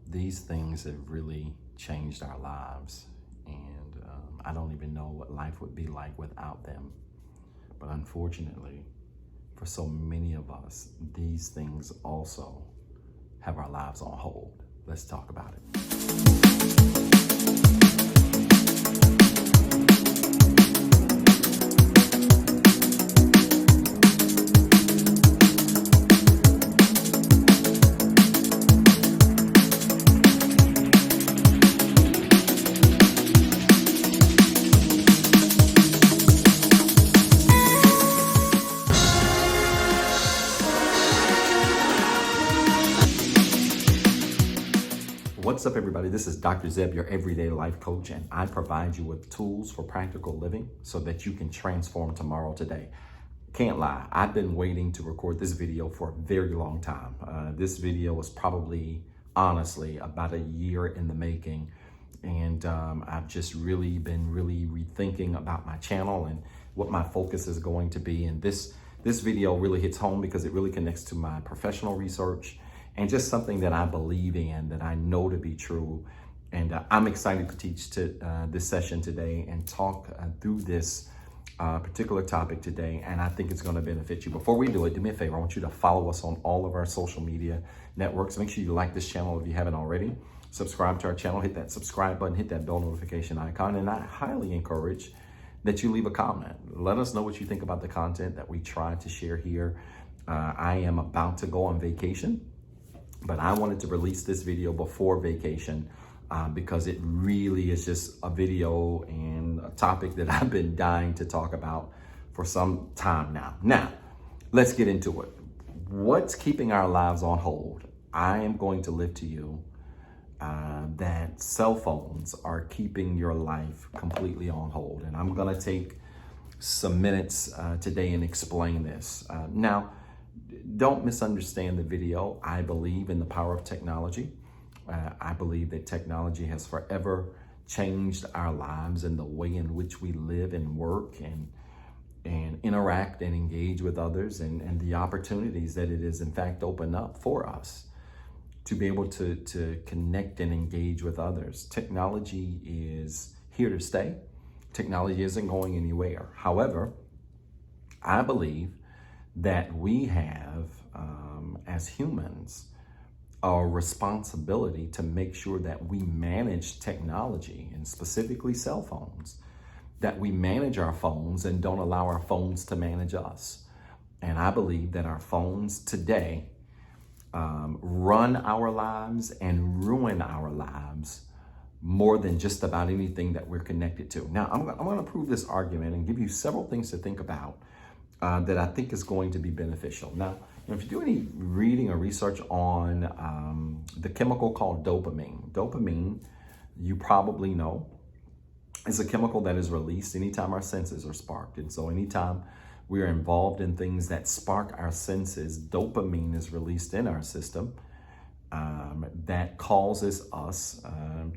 These things have really changed our lives, and I don't even know what life would be like without them. But unfortunately, for so many of us, these things also have our lives on hold. Let's talk about it. What's up, everybody? This is Dr. Zeb, your everyday life coach, and I provide you with tools for practical living so that you can transform tomorrow today. Can't lie, I've been waiting to record this video for a very long time. This video was probably, honestly, about a year in the making, and I've just really been rethinking about my channel and what my focus is going to be. And this video really hits home because it really connects to my professional research and just something that I believe in, that I know to be true. And I'm excited to teach this session today and talk through this particular topic today. And I think it's gonna benefit you. Before we do it, do me a favor. I want you to follow us on all of our social media networks. Make sure you like this channel if you haven't already. Subscribe to our channel, hit that subscribe button, hit that bell notification icon. And I highly encourage that you leave a comment. Let us know what you think about the content that we try to share here. I am about to go on vacation, but I wanted to release this video before vacation because it really is just a video and a topic that I've been dying to talk about for some time now. Now, let's get into it. What's keeping our lives on hold? I am going to live to you that cell phones are keeping your life completely on hold. And I'm gonna take some minutes today and explain this. Now, don't misunderstand the video. I believe in the power of technology. I believe that technology has forever changed our lives and the way in which we live and work and interact and engage with others, and the opportunities that it is in fact opened up for us to be able to connect and engage with others. Technology is here to stay. Technology isn't going anywhere. However, I believe that we have, as humans, a responsibility to make sure that we manage technology, and specifically cell phones, that we manage our phones and don't allow our phones to manage us. And I believe that our phones today run our lives and ruin our lives more than just about anything that we're connected to. Now, I'm going to prove this argument and give you several things to think about that I think is going to be beneficial. Now, if you do any reading or research on the chemical called dopamine. Dopamine, you probably know, is a chemical that is released anytime our senses are sparked. And so anytime we are involved in things that spark our senses, dopamine is released in our system that causes us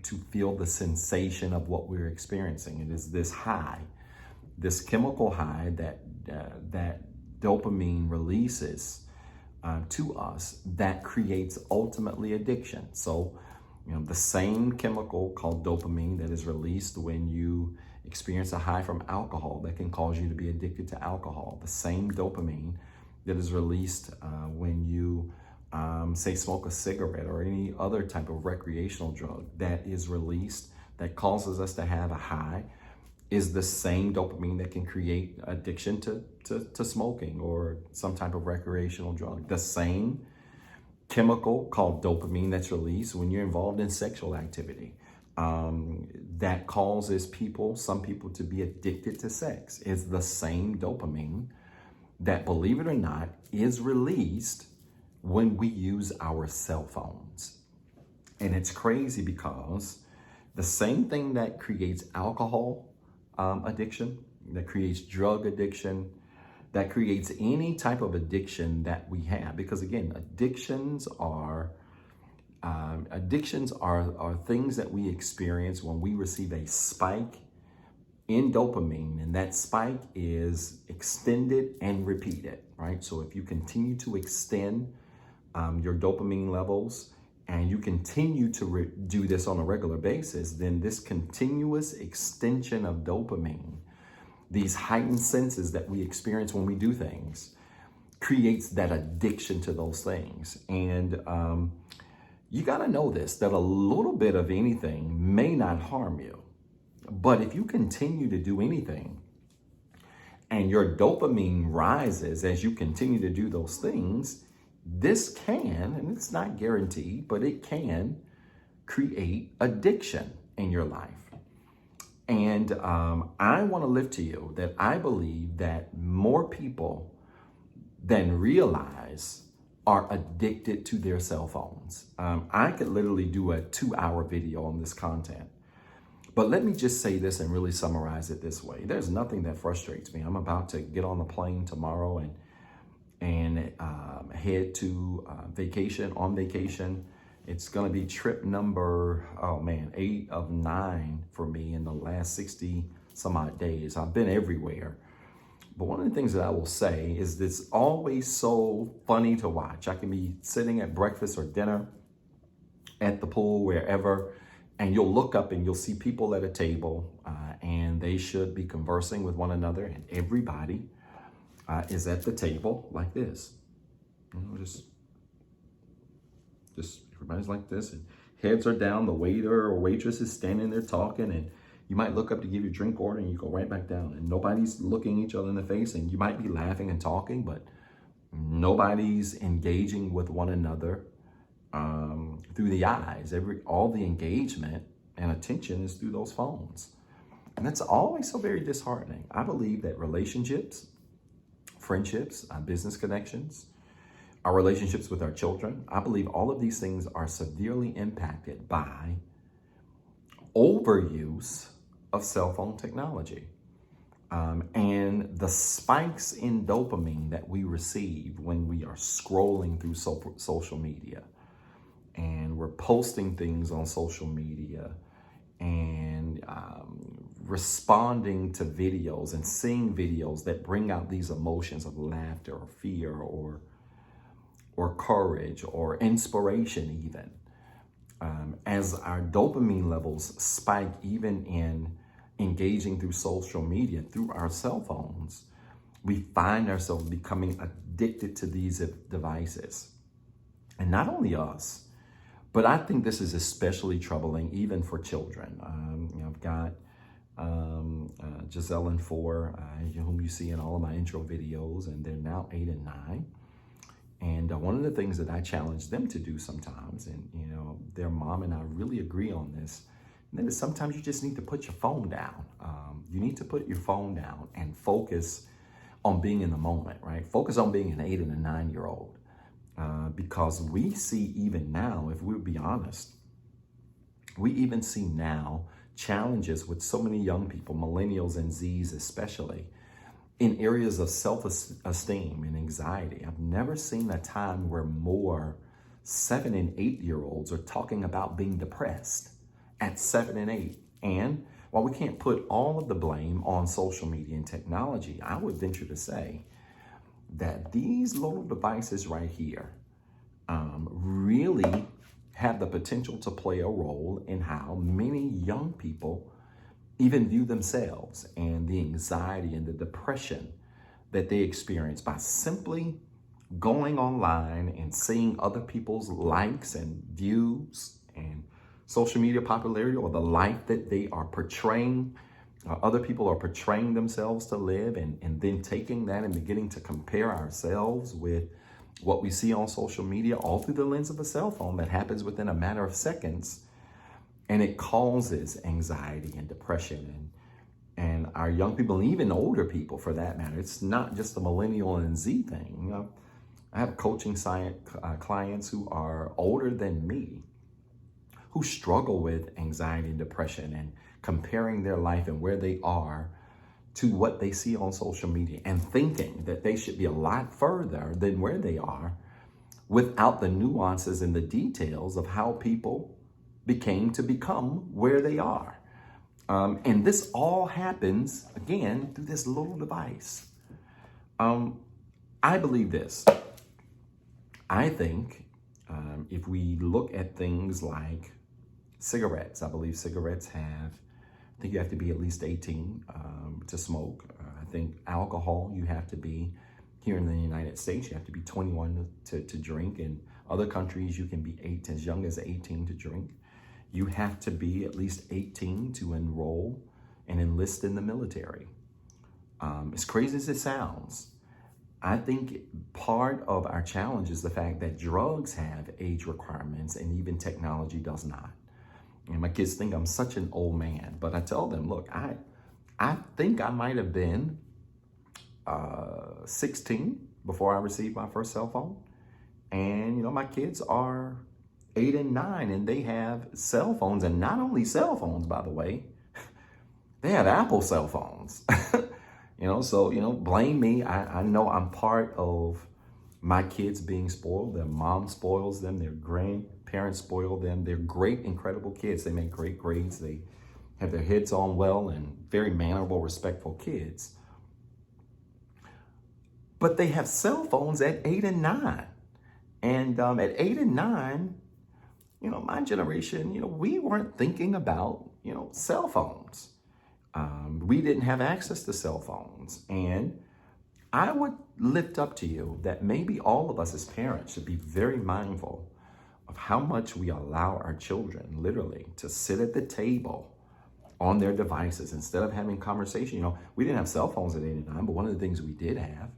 to feel the sensation of what we're experiencing. It is this high, this chemical high that dopamine releases to us that creates ultimately addiction. So, the same chemical called dopamine that is released when you experience a high from alcohol that can cause you to be addicted to alcohol. The same dopamine that is released when you, say, smoke a cigarette or any other type of recreational drug that is released that causes us to have a high is the same dopamine that can create addiction to smoking or some type of recreational drug. The same chemical called dopamine that's released when you're involved in sexual activity that causes some people to be addicted to sex is the same dopamine that, believe it or not, is released when we use our cell phones. And it's crazy because the same thing that creates alcohol addiction, that creates drug addiction, that creates any type of addiction that we have. Because again, addictions are things that we experience when we receive a spike in dopamine, and that spike is extended and repeated, right? So if you continue to extend your dopamine levels and you continue to do this on a regular basis, then this continuous extension of dopamine, these heightened senses that we experience when we do things, creates that addiction to those things. And you got to know this, that a little bit of anything may not harm you. But if you continue to do anything and your dopamine rises as you continue to do those things, this can, and it's not guaranteed, but it can create addiction in your life. And I want to lift to you that I believe that more people than realize are addicted to their cell phones. I could literally do a 2-hour video on this content. But let me just say this and really summarize it this way. There's nothing that frustrates me. I'm about to get on the plane tomorrow and head to vacation. It's going to be trip number, 8 of 9 for me in the last 60 some odd days. I've been everywhere. But one of the things that I will say is it's always so funny to watch. I can be sitting at breakfast or dinner, at the pool, wherever, and you'll look up and you'll see people at a table and they should be conversing with one another, and everybody is at the table like this. You know, just everybody's like this, and heads are down. The waiter or waitress is standing there talking, and you might look up to give your drink order and you go right back down, and nobody's looking each other in the face, and you might be laughing and talking, but nobody's engaging with one another through the eyes. All the engagement and attention is through those phones. And that's always so very disheartening. I believe that relationships, friendships, business connections, our relationships with our children, I believe all of these things are severely impacted by overuse of cell phone technology. And the spikes in dopamine that we receive when we are scrolling through social media, and we're posting things on social media, and responding to videos and seeing videos that bring out these emotions of laughter or fear or courage or inspiration even. As our dopamine levels spike even in engaging through social media, through our cell phones, we find ourselves becoming addicted to these devices. And not only us, but I think this is especially troubling even for children. I've got Giselle and 4, whom you see in all of my intro videos, and they're now 8 and 9. And one of the things that I challenge them to do sometimes, and their mom and I really agree on this, and that is sometimes you just need to put your phone down. You need to put your phone down and focus on being in the moment, right? Focus on being an 8 and a 9-year-old. Because we see even now, if we'll be honest, we even see now challenges with so many young people, millennials and Zs especially, in areas of self-esteem and anxiety. I've never seen a time where more 7 and 8-year-olds are talking about being depressed at 7 and 8. And while we can't put all of the blame on social media and technology, I would venture to say that these little devices right here really have the potential to play a role in how many young people even view themselves, and the anxiety and the depression that they experience by simply going online and seeing other people's likes and views and social media popularity, or the life that they are portraying, other people are portraying themselves to live, and then taking that and beginning to compare ourselves with what we see on social media, all through the lens of a cell phone that happens within a matter of seconds. And it causes anxiety and depression, and our young people, and even older people for that matter. It's not just a millennial and Z thing. I have coaching clients who are older than me, who struggle with anxiety and depression and comparing their life and where they are to what they see on social media, and thinking that they should be a lot further than where they are, without the nuances and the details of how people became to become where they are. And this all happens, again, through this little device. I believe this. I think If we look at things like cigarettes, I believe cigarettes I think you have to be at least 18 to smoke. I think alcohol, you have to be, here in the United States, you have to be 21 to drink. In other countries, you can be as young as 18 to drink. You have to be at least 18 to enroll and enlist in the military. As crazy as it sounds, I think part of our challenge is the fact that drugs have age requirements and even technology does not. And my kids think I'm such an old man, but I tell them, look, I think I might have been 16 before I received my first cell phone. And, my kids are 8 and 9, and they have cell phones. And not only cell phones, by the way, they have Apple cell phones. So, blame me. I know I'm part of my kids being spoiled. Their mom spoils them. Their grandparents spoil them. They're great, incredible kids. They make great grades. They have their heads on well and very mannerable, respectful kids. But they have cell phones at 8 and 9. And at 8 and 9, my generation, we weren't thinking about, cell phones. We didn't have access to cell phones. And I would lift up to you that maybe all of us as parents should be very mindful of how much we allow our children literally to sit at the table on their devices instead of having conversation. We didn't have cell phones at 8 and 9, but one of the things we did have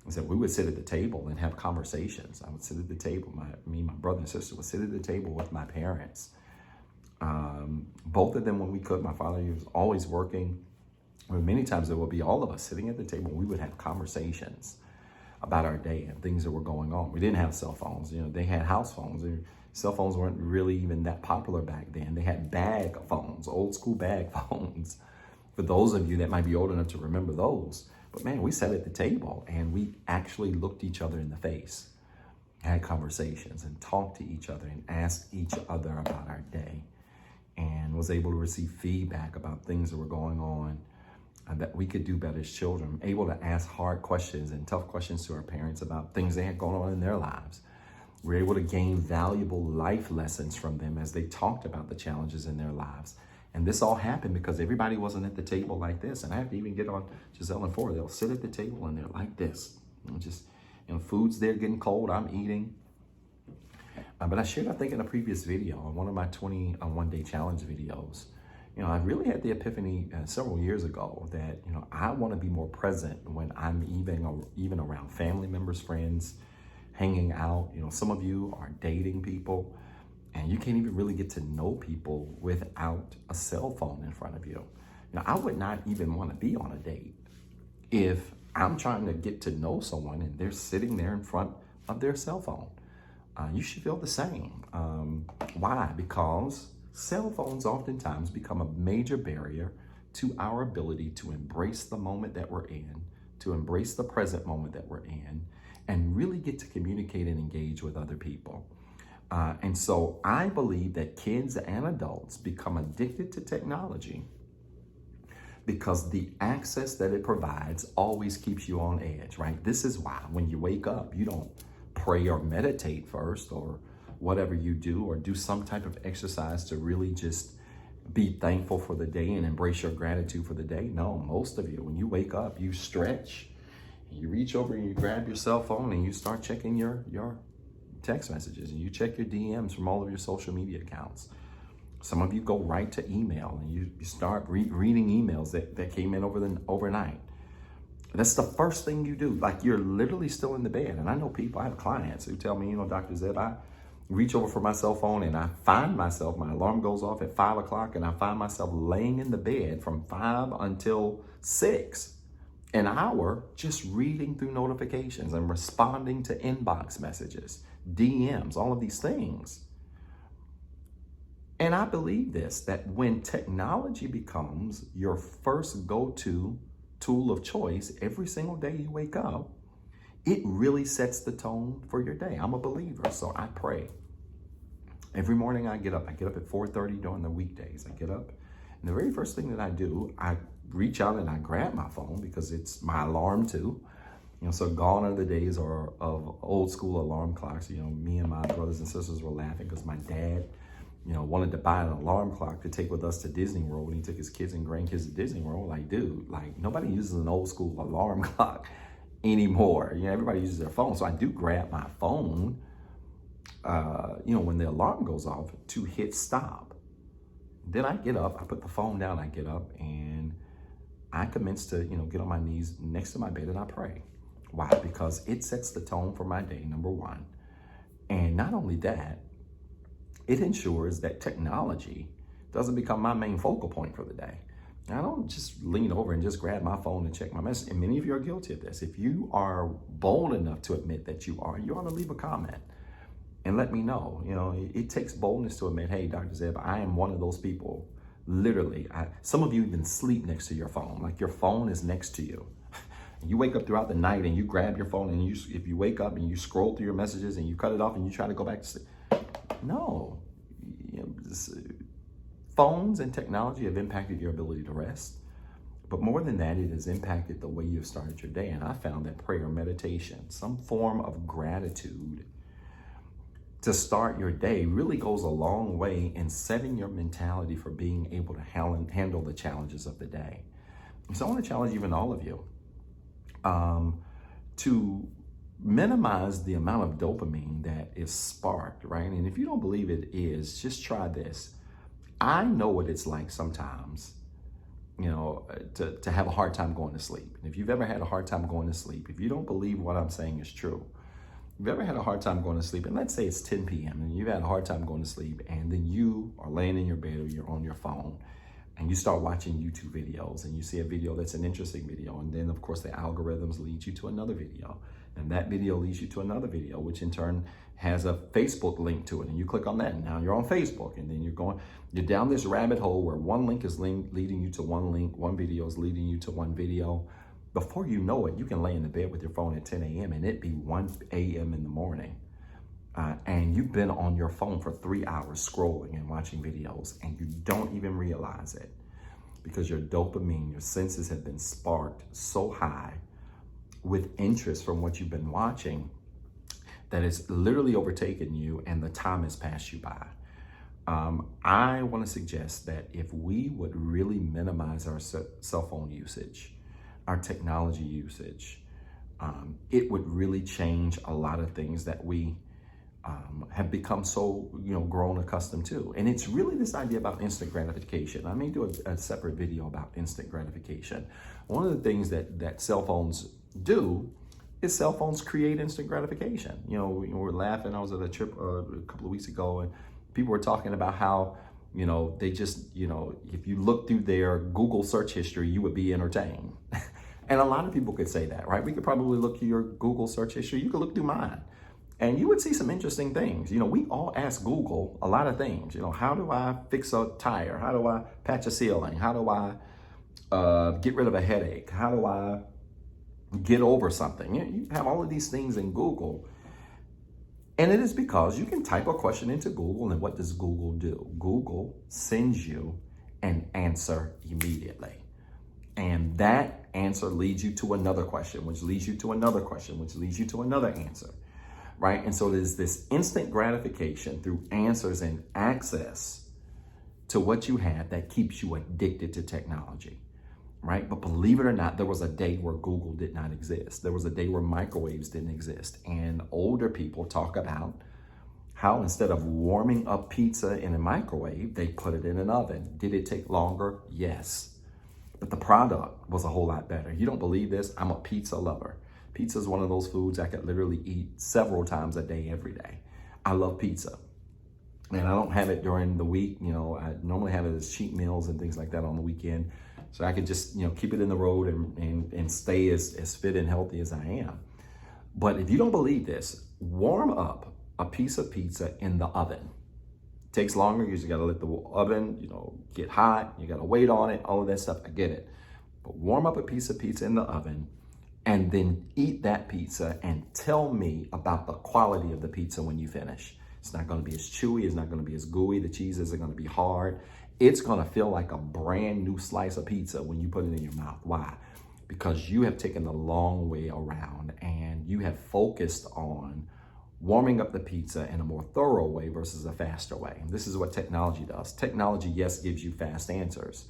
is that we would sit at the table and have conversations. I would sit at the table. My brother and sister would sit at the table with my parents. Both of them when we could. My father, he was always working. Many times there would be all of us sitting at the table. We would have conversations about our day and things that were going on. We didn't have cell phones. They had house phones. Cell phones weren't really even that popular back then. They had bag phones, old school bag phones. For those of you that might be old enough to remember those. But man, we sat at the table and we actually looked each other in the face, had conversations and talked to each other and asked each other about our day, and was able to receive feedback about things that were going on that we could do better as children, able to ask hard questions and tough questions to our parents about things they had going on in their lives. We were able to gain valuable life lessons from them as they talked about the challenges in their lives. And this all happened because everybody wasn't at the table like this. And I have to even get on Giselle and Ford. They'll sit at the table and they're like this. Food's there getting cold, I'm eating. But I shared, I think, in a previous video, on one of my 21 day challenge videos, I really had the epiphany several years ago that, I want to be more present when I'm even around family members, friends, hanging out. Some of you are dating people and you can't even really get to know people without a cell phone in front of you. I would not even want to be on a date if I'm trying to get to know someone and they're sitting there in front of their cell phone. You should feel the same. Why? Because cell phones oftentimes become a major barrier to our ability to embrace the moment that we're in, to embrace the present moment that we're in, and really get to communicate and engage with other people. And so I believe that kids and adults become addicted to technology because the access that it provides always keeps you on edge, right? This is why when you wake up, you don't pray or meditate first or whatever you do, or do some type of exercise to really just be thankful for the day and embrace your gratitude for the day. No, most of you, when you wake up, you stretch, you reach over and you grab your cell phone and you start checking your text messages and you check your DMs from all of your social media accounts. Some of you go right to email and you start reading emails that came in overnight. That's the first thing you do. Like, you're literally still in the bed. And I know people, I have clients who tell me, Dr. Zeb, I reach over for my cell phone and I find myself, my alarm goes off at 5 o'clock and I find myself laying in the bed from 5 until 6, an hour, just reading through notifications and responding to inbox messages, DMs, all of these things. And I believe this, that when technology becomes your first go-to tool of choice every single day you wake up, it really sets the tone for your day. I'm a believer, so I pray. Every morning I get up at 4:30 during the weekdays. I get up, and the very first thing that I do, I reach out and I grab my phone because it's my alarm too. So gone are the days of old school alarm clocks. Me and my brothers and sisters were laughing because my dad, wanted to buy an alarm clock to take with us to Disney World when he took his kids and grandkids to Disney World. Like, dude, like nobody uses an old school alarm clock anymore. Everybody uses their phone. So I do grab my phone, when the alarm goes off to hit stop. Then I get up, I put the phone down, I get up and I commence to, get on my knees next to my bed and I pray. Why? Because it sets the tone for my day, number one. And not only that, it ensures that technology doesn't become my main focal point for the day. I don't just lean over and just grab my phone and check my message. And many of you are guilty of this. If you are bold enough to admit that you ought to leave a comment and let me know. It takes boldness to admit, hey, Dr. Zeb, I am one of those people. Literally, some of you even sleep next to your phone. Like your phone is next to you. You wake up throughout the night and you grab your phone and if you wake up and you scroll through your messages and you cut it off and you try to go back to sleep. No. Phones and technology have impacted your ability to rest. But more than that, it has impacted the way you've started your day. And I found that prayer, meditation, some form of gratitude to start your day really goes a long way in setting your mentality for being able to handle the challenges of the day. So I want to challenge even all of you to minimize the amount of dopamine that is sparked, right? And if you don't believe it is, just try this. I know what it's like sometimes, to have a hard time going to sleep. And if you've ever had a hard time going to sleep, if you don't believe what I'm saying is true, if you've ever had a hard time going to sleep, and let's say it's 10 p.m. and you've had a hard time going to sleep, and then you are laying in your bed or you're on your phone, and you start watching YouTube videos, and you see a video that's an interesting video, and then of course the algorithms lead you to another video, and that video leads you to another video, which in turn has a Facebook link to it, and you click on that, and now you're on Facebook, and then you're down this rabbit hole where one link is leading you to one link, one video is leading you to one video. Before you know it, you can lay in the bed with your phone at 10 a.m. and it be 1 a.m. in the morning. And you've been on your phone for 3 hours scrolling and watching videos, and you don't even realize it because your dopamine, your senses have been sparked so high with interest from what you've been watching that it's literally overtaken you and the time has passed you by. I want to suggest that if we would really minimize our cell phone usage, our technology usage, it would really change a lot of things that we have become so, grown accustomed to. And it's really this idea about instant gratification. I may do a separate video about instant gratification. One of the things that cell phones do is cell phones create instant gratification. We were laughing. I was at a trip a couple of weeks ago and people were talking about how, they just, if you look through their Google search history, you would be entertained. And a lot of people could say that, right? We could probably look through your Google search history. You could look through mine and you would see some interesting things. We all ask Google a lot of things. How do I fix a tire? How do I patch a ceiling? How do I get rid of a headache? How do I get over something? You have all of these things in Google. And it is because you can type a question into Google, and what does Google do? Google sends you an answer immediately. And that answer leads you to another question, which leads you to another question, which leads you to another answer, right? And so there's this instant gratification through answers and access to what you have that keeps you addicted to technology, right? But believe it or not, there was a day where Google did not exist. There was a day where microwaves didn't exist. And older people talk about how instead of warming up pizza in a microwave, they put it in an oven. Did it take longer? Yes. But the product was a whole lot better. You don't believe this? I'm a pizza lover. Pizza is one of those foods I could literally eat several times a day, every day. I love pizza. And I don't have it during the week. I normally have it as cheat meals and things like that on the weekend. So I could just, keep it in the road and stay as fit and healthy as I am. But if you don't believe this, warm up a piece of pizza in the oven. It takes longer. You just got to let the oven, get hot. You got to wait on it, all of that stuff. I get it. But warm up a piece of pizza in the oven and then eat that pizza and tell me about the quality of the pizza when you finish. It's not going to be as chewy. It's not going to be as gooey. The cheese isn't going to be hard. It's going to feel like a brand new slice of pizza when you put it in your mouth. Why? because you have taken the long way around and you have focused on warming up the pizza in a more thorough way versus a faster way. And this is what technology does. Technology, yes, gives you fast answers,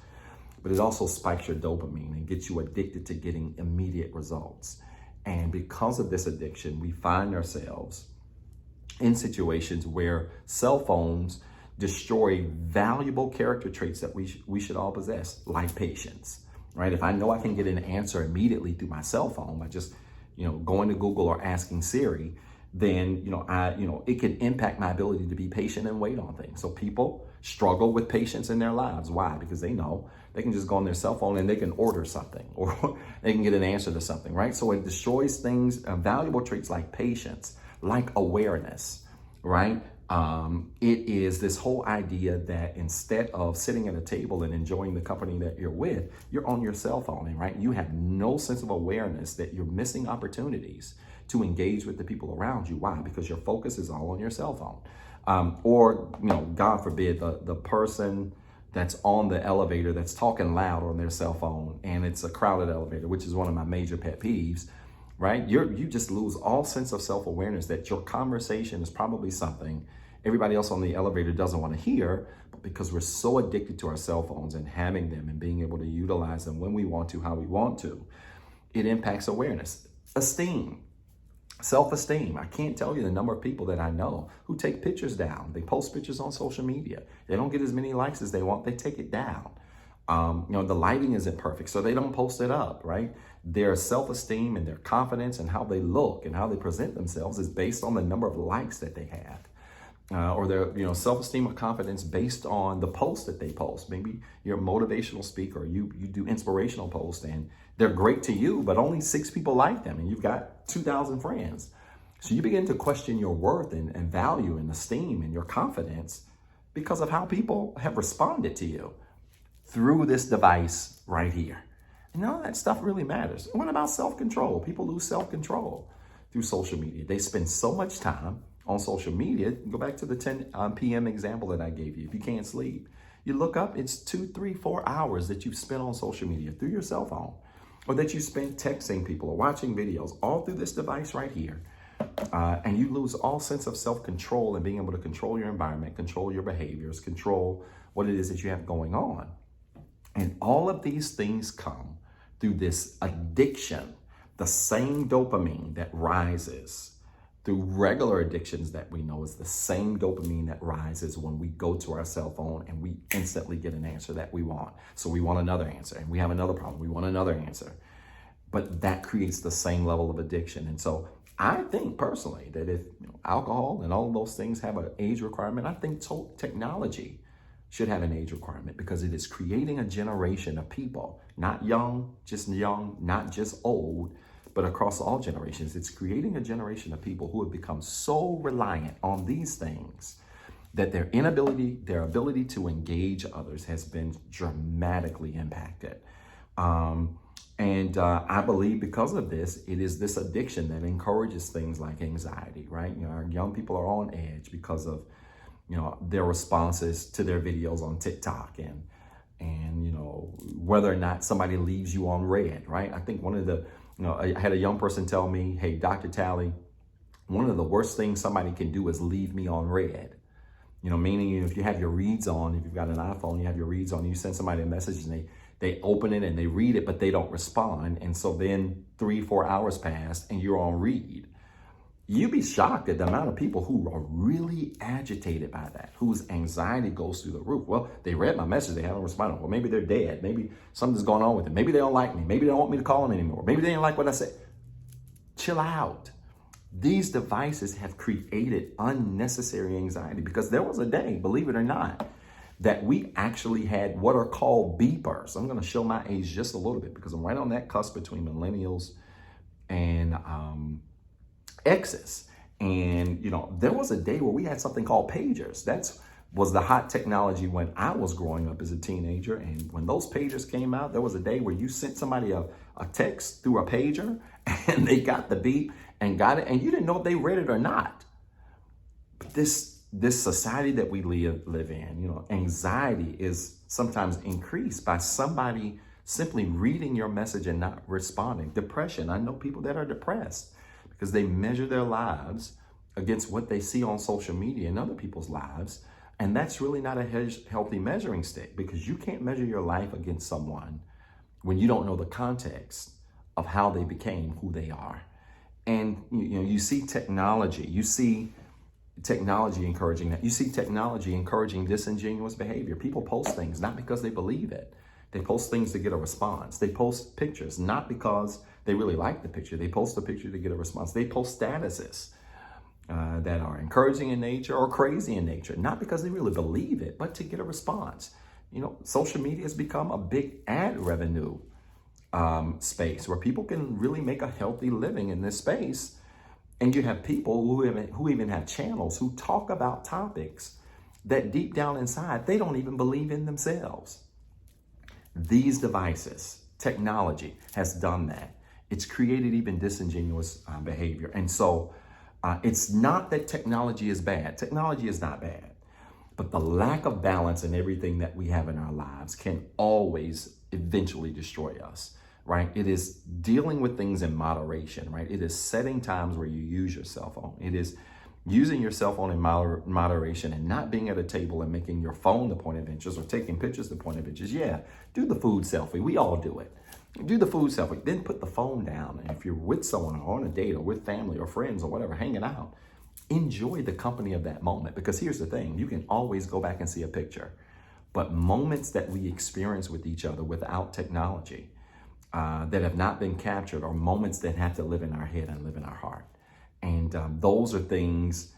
but it also spikes your dopamine and gets you addicted to getting immediate results. And because of this addiction, we find ourselves in situations where cell phones destroy valuable character traits that we should all possess, like patience, right? If I know I can get an answer immediately through my cell phone by just, going to Google or asking Siri, then, it can impact my ability to be patient and wait on things. So people struggle with patience in their lives. Why? Because they know they can just go on their cell phone and they can order something or they can get an answer to something, right? So it destroys things, valuable traits like patience, like awareness, right? It is this whole idea that instead of sitting at a table and enjoying the company that you're with, you're on your cell phone, right? You have no sense of awareness that you're missing opportunities to engage with the people around you. Why? Because your focus is all on your cell phone. Or, God forbid, the person that's on the elevator that's talking loud on their cell phone and it's a crowded elevator, which is one of my major pet peeves, right? You just lose all sense of self-awareness that your conversation is probably something everybody else on the elevator doesn't want to hear, but because we're so addicted to our cell phones and having them and being able to utilize them when we want to, how we want to, it impacts awareness. Esteem. Self-esteem. I can't tell you the number of people that I know who take pictures down. They post pictures on social media. They don't get as many likes as they want. They take it down. The lighting isn't perfect, so they don't post it up, right? Their self-esteem and their confidence and how they look and how they present themselves is based on the number of likes that they have. Or their self-esteem or confidence based on the posts that they post. Maybe you're a motivational speaker, you do inspirational posts and they're great to you, but only 6 people like them and you've got 2,000 friends. So you begin to question your worth and value and esteem and your confidence because of how people have responded to you through this device right here. And none of that stuff really matters. What about self-control? People lose self-control through social media. They spend so much time on social media. Go back to the 10 p.m. example that I gave you. If you can't sleep, you look up, it's 2, 3, 4 hours that you've spent on social media through your cell phone, or that you spent texting people or watching videos all through this device right here. And you lose all sense of self-control and being able to control your environment, control your behaviors, control what it is that you have going on. And all of these things come through this addiction, the same dopamine that rises through regular addictions that we know is the same dopamine that rises when we go to our cell phone and we instantly get an answer that we want. So we want another answer and we have another problem. We want another answer. But that creates the same level of addiction. And so I think personally that if alcohol and all of those things have an age requirement, I think technology should have an age requirement because it is creating a generation of people, not young, not just old, but across all generations. It's creating a generation of people who have become so reliant on these things that their ability to engage others has been dramatically impacted. I believe because of this, it is this addiction that encourages things like anxiety, right? Our young people are on edge because of, their responses to their videos on TikTok and whether or not somebody leaves you on red, right? I think one of the, I had a young person tell me, hey, Dr. Talley, one of the worst things somebody can do is leave me on red. Meaning if you have your reads on, if you've got an iPhone, you have your reads on, you send somebody a message and they open it and they read it, but they don't respond. And so then 3-4 hours pass and you're on read. You'd be shocked at the amount of people who are really agitated by that, whose anxiety goes through the roof. Well, they read my message, they haven't responded. Well, maybe they're dead. Maybe something's going on with them. Maybe they don't like me. Maybe they don't want me to call them anymore. Maybe they didn't like what I said. Chill out. These devices have created unnecessary anxiety because there was a day, believe it or not, that we actually had what are called beepers. I'm going to show my age just a little bit because I'm right on that cusp between millennials and X's. And, there was a day where we had something called pagers. Was the hot technology when I was growing up as a teenager. And when those pagers came out, there was a day where you sent somebody a text through a pager and they got the beep and got it. And you didn't know if they read it or not. But this society that we live in, anxiety is sometimes increased by somebody simply reading your message and not responding. Depression. I know people that are depressed because they measure their lives against what they see on social media and other people's lives. And that's really not a healthy measuring stick, because you can't measure your life against someone when you don't know the context of how they became who they are. And you see technology, encouraging that. You see technology encouraging disingenuous behavior. People post things not because they believe it. They post things to get a response. They post pictures not because they really like the picture. They post a picture to get a response. They post statuses that are encouraging in nature or crazy in nature, not because they really believe it, but to get a response. Social media has become a big ad revenue space where people can really make a healthy living in this space. And you have people who even have channels who talk about topics that deep down inside, they don't even believe in themselves. These devices, technology has done that. It's created even disingenuous behavior. And so it's not that technology is bad. Technology is not bad. But the lack of balance in everything that we have in our lives can always eventually destroy us, right? It is dealing with things in moderation, right? It is setting times where you use your cell phone. It is using your cell phone in moderation and not being at a table and making your phone the point of interest or taking pictures the point of interest. Yeah, do the food selfie. We all do it. Do the food selfie, then put the phone down. And if you're with someone or on a date or with family or friends or whatever, hanging out, enjoy the company of that moment. Because here's the thing, you can always go back and see a picture. But moments that we experience with each other without technology that have not been captured are moments that have to live in our head and live in our heart. And those are things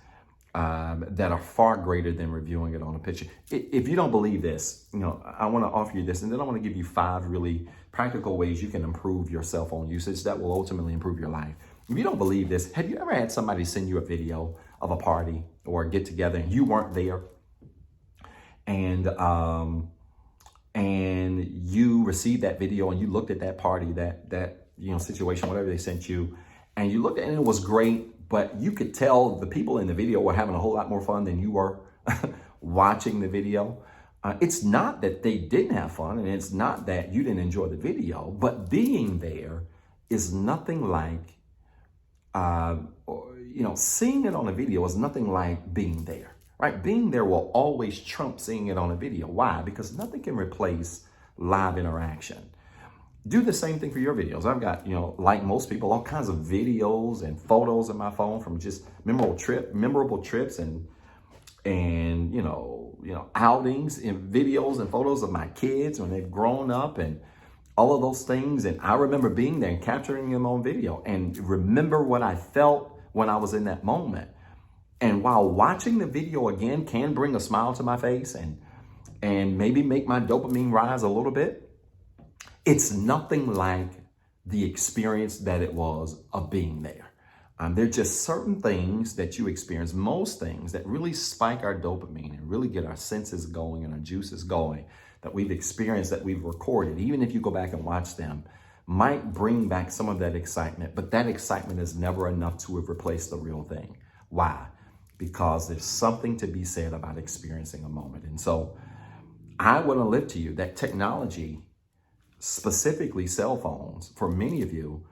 that are far greater than reviewing it on a picture. If you don't believe this, I want to offer you this, and then I want to give you 5 really practical ways you can improve your cell phone usage that will ultimately improve your life. If you don't believe this, have you ever had somebody send you a video of a party or a get together and you weren't there? And you received that video and you looked at that party, that situation, whatever they sent you, and you looked at it and it was great, but you could tell the people in the video were having a whole lot more fun than you were watching the video. It's not that they didn't have fun, and it's not that you didn't enjoy the video, but being there is nothing like, seeing it on a video is nothing like being there, right? Being there will always trump seeing it on a video. Why? Because nothing can replace live interaction. Do the same thing for your videos. I've got, like most people, all kinds of videos and photos on my phone from just memorable trips and outings and videos and photos of my kids when they've grown up and all of those things. And I remember being there and capturing them on video and remember what I felt when I was in that moment. And while watching the video again can bring a smile to my face and maybe make my dopamine rise a little bit, it's nothing like the experience that it was of being there. There's just certain things that you experience, most things that really spike our dopamine and really get our senses going and our juices going, that we've experienced, that we've recorded, even if you go back and watch them, might bring back some of that excitement. But that excitement is never enough to have replaced the real thing. Why? Because there's something to be said about experiencing a moment. And so I want to lift to you that technology, specifically cell phones, for many of you,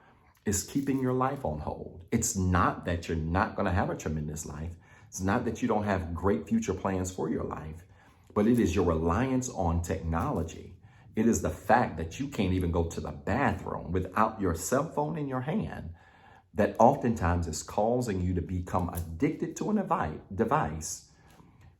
is keeping your life on hold. It's not that you're not going to have a tremendous life. It's not that you don't have great future plans for your life, but it is your reliance on technology. It is the fact that you can't even go to the bathroom without your cell phone in your hand that oftentimes is causing you to become addicted to a device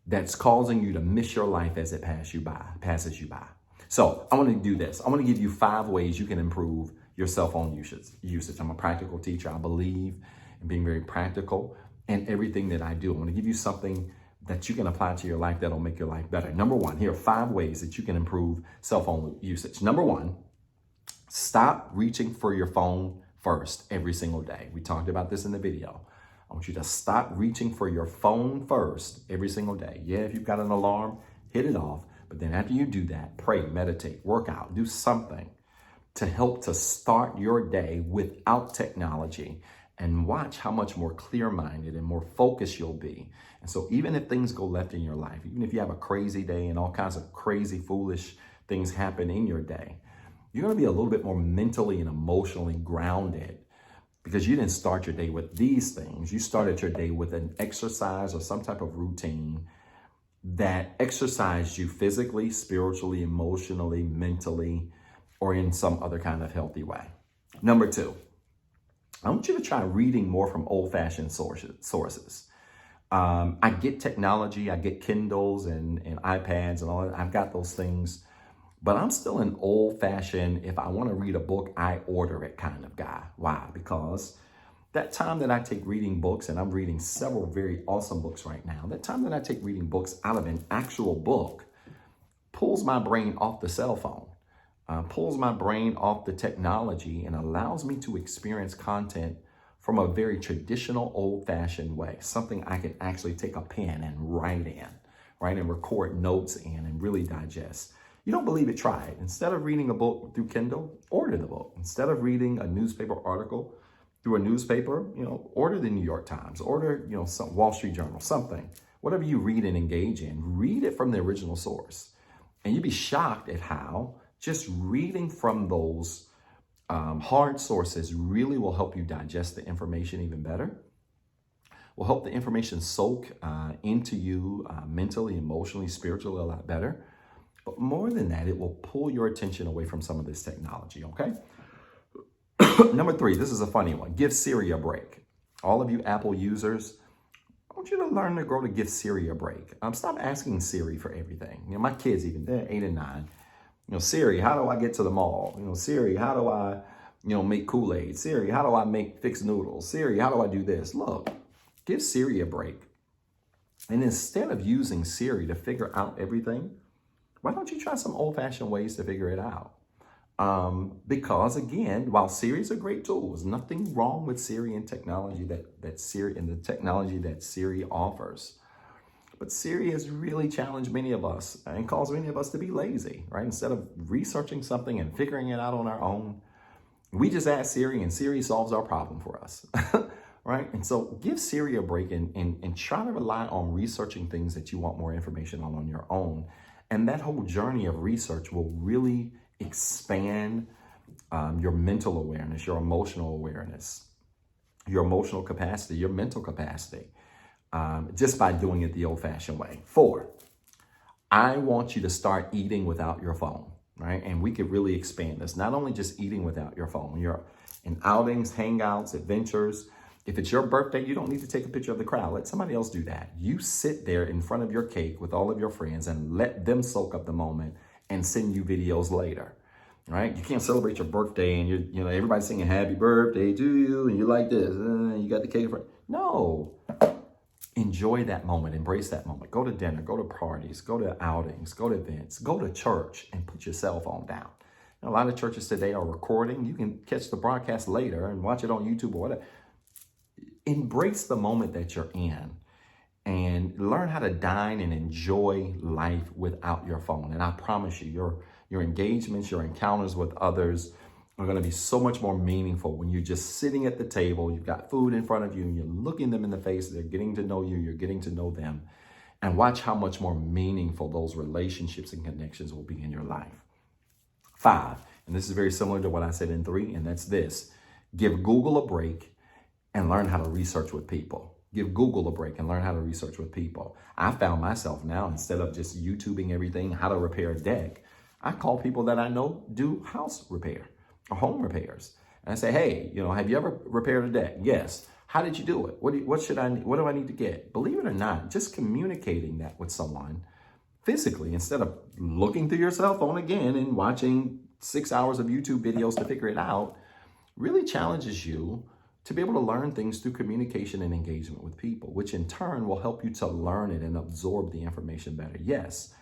that's causing you to miss your life as it passes you by. So I want to do this. I want to give you 5 ways you can improve your cell phone usage. I'm a practical teacher. I believe in being very practical in everything that I do. I want to give you something that you can apply to your life that'll make your life better. Number 1, here are 5 ways that you can improve cell phone usage. Number 1, stop reaching for your phone first every single day. We talked about this in the video. I want you to stop reaching for your phone first every single day. Yeah, if you've got an alarm, hit it off. But then after you do that, pray, meditate, work out, do something to help to start your day without technology, and watch how much more clear-minded and more focused you'll be. And so even if things go left in your life, even if you have a crazy day and all kinds of crazy, foolish things happen in your day, You're going to be a little bit more mentally and emotionally grounded because you didn't start your day with these things. You started your day with an exercise or some type of routine that exercised you physically, spiritually, emotionally, mentally, or in some other kind of healthy way. Number 2, I want you to try reading more from old-fashioned sources. I get technology, I get Kindles and iPads and all that. I've got those things, but I'm still an old-fashioned, if I want to read a book, I order it kind of guy. Why? Because that time that I take reading books, and I'm reading several very awesome books right now, that time that I take reading books out of an actual book pulls my brain off the cell phone, pulls my brain off the technology, and allows me to experience content from a very traditional, old-fashioned way, something I can actually take a pen and write in, right, and record notes in and really digest. You don't believe it? Try it. Instead of reading a book through Kindle, order the book. Instead of reading a newspaper article through a newspaper, order the New York Times, order, some Wall Street Journal, something. Whatever you read and engage in, read it from the original source. And you'd be shocked at how just reading from those hard sources really will help you digest the information even better, will help the information soak into you mentally, emotionally, spiritually a lot better. But more than that, it will pull your attention away from some of this technology, okay? Number 3, this is a funny one. Give Siri a break. All of you Apple users, I want you to learn to grow to give Siri a break. Stop asking Siri for everything. My kids even, they're 8 and 9. Siri, how do I get to the mall? Siri, how do I, make Kool-Aid? Siri, how do I make fixed noodles? Siri, how do I do this? Look, give Siri a break. And instead of using Siri to figure out everything, why don't you try some old-fashioned ways to figure it out? Because again, while Siri is a great tool, there's nothing wrong with Siri and technology that Siri and the technology that Siri offers. But Siri has really challenged many of us and caused many of us to be lazy, right? Instead of researching something and figuring it out on our own, we just ask Siri and Siri solves our problem for us, right? And so give Siri a break and try to rely on researching things that you want more information on your own. And that whole journey of research will really expand your mental awareness, your emotional awareness, your emotional capacity, your mental capacity, just by doing it the old-fashioned way. 4, I want you to start eating without your phone, right? And we could really expand this. Not only just eating without your phone. You're in outings, hangouts, adventures. If it's your birthday, you don't need to take a picture of the crowd. Let somebody else do that. You sit there in front of your cake with all of your friends and let them soak up the moment and send you videos later, right? You can't celebrate your birthday and everybody's singing happy birthday to you and you like this, you got the cake. No, enjoy that moment, embrace that moment. Go to dinner, go to parties, go to outings, go to events, go to church and put your cell phone down. A lot of churches today are recording. You can catch the broadcast later and watch it on YouTube or whatever. Embrace the moment that you're in and learn how to dine and enjoy life without your phone. And I promise you, your engagements, your encounters with others are going to be so much more meaningful when you're just sitting at the table, you've got food in front of you, and you're looking them in the face, they're getting to know you, you're getting to know them. And watch how much more meaningful those relationships and connections will be in your life. 5, and this is very similar to what I said in 3, and that's this. Give Google a break and learn how to research with people. Give Google a break and learn how to research with people. I found myself now, instead of just YouTubing everything, how to repair a deck, I call people that I know do house repair or home repairs. And I say, hey, have you ever repaired a deck? Yes. How did you do it? What do I need to get? Believe it or not, just communicating that with someone physically, instead of looking through your cell phone again and watching 6 hours of YouTube videos to figure it out, really challenges you to be able to learn things through communication and engagement with people, which in turn will help you to learn it and absorb the information better. Yes,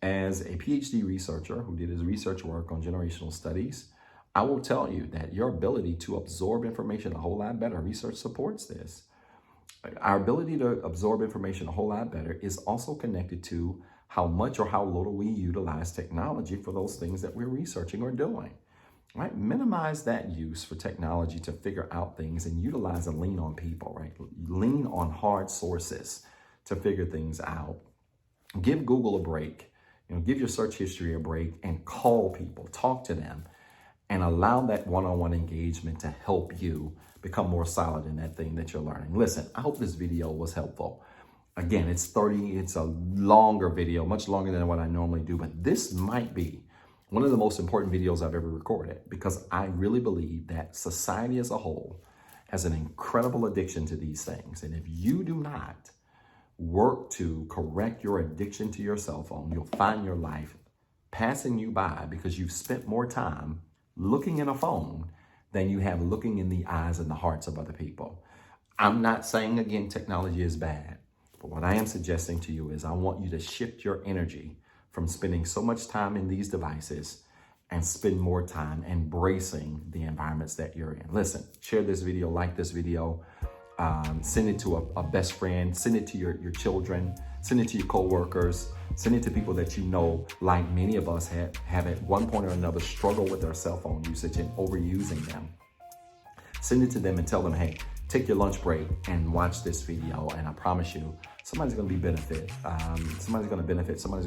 as a PhD researcher who did his research work on generational studies, I will tell you that your ability to absorb information a whole lot better, research supports this. Our ability to absorb information a whole lot better is also connected to how much or how little we utilize technology for those things that we're researching or doing. Right? Minimize that use for technology to figure out things and utilize and lean on people, right? Lean on hard sources to figure things out. Give Google a break. Give your search history a break and call people, talk to them, and allow that one-on-one engagement to help you become more solid in that thing that you're learning. Listen, I hope this video was helpful. Again, it's a longer video, much longer than what I normally do, but this might be one of the most important videos I've ever recorded, because I really believe that society as a whole has an incredible addiction to these things. And if you do not work to correct your addiction to your cell phone, you'll find your life passing you by because you've spent more time looking in a phone than you have looking in the eyes and the hearts of other people. I'm not saying, again, technology is bad, but what I am suggesting to you is I want you to shift your energy from spending so much time in these devices and spend more time embracing the environments that you're in. Listen, share this video, like this video, send it to a best friend, send it to your children, send it to your coworkers, send it to people that you know, like many of us have at one point or another struggled with their cell phone usage and overusing them. Send it to them and tell them, hey, take your lunch break and watch this video, and I promise you, somebody's gonna benefit. Somebody's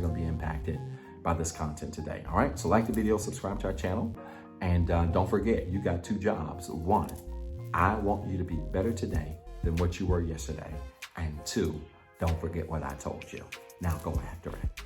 gonna be impacted by this content today, all right? So like the video, subscribe to our channel, and don't forget, you got 2 jobs. 1, I want you to be better today than what you were yesterday, and 2, don't forget what I told you. Now go after it.